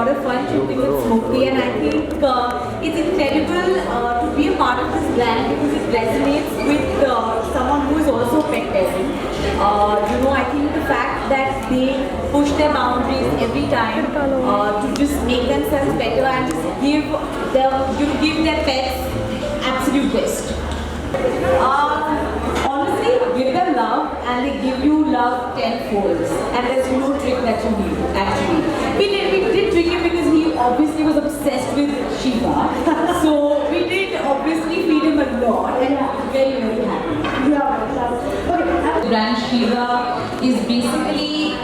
lot of fun shooting with Smokey, and I think it's incredible to be a part of this brand because it resonates with someone who is also a pet parent. I think the fact that they push their boundaries every time to just make themselves better and just give their pets absolute best. Honestly, give them love and they give you love tenfold. And there's no trick that you need, actually. We did trick him because he obviously was obsessed with Shiva. So we did obviously feed him a lot and he was very, very happy. The brand Shiva is basically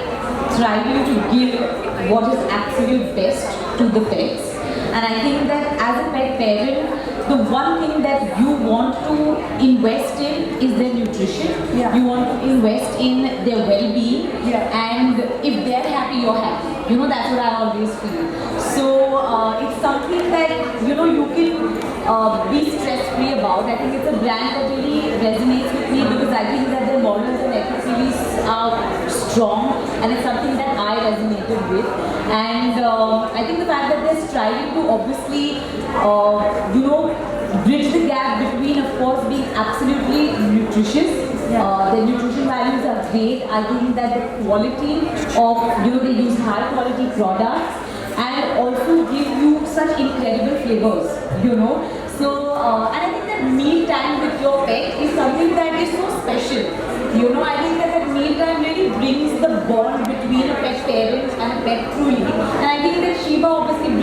trying to give what is absolute best to the pets. And I think that as a pet parent, the one thing that you want to invest in is their nutrition. Yeah. You want to invest in their well-being. Yeah. And if they're happy, you're happy. That's what I always feel. So it's something that, you can be stress-free about. I think it's a brand that really resonates with me because I think that their morals and ethics really are strong, and it's something that I resonated with. And I think the fact that they're striving to obviously, bridge the gap between, of course, being absolutely nutritious. The nutrition values are great. I think that the quality of, they use high quality products and also give you such incredible flavors, So, and I think that meal time with your pet is something that is so special. I think that meal time really brings the bond between a pet parent and a pet truly. And I think that Shiva obviously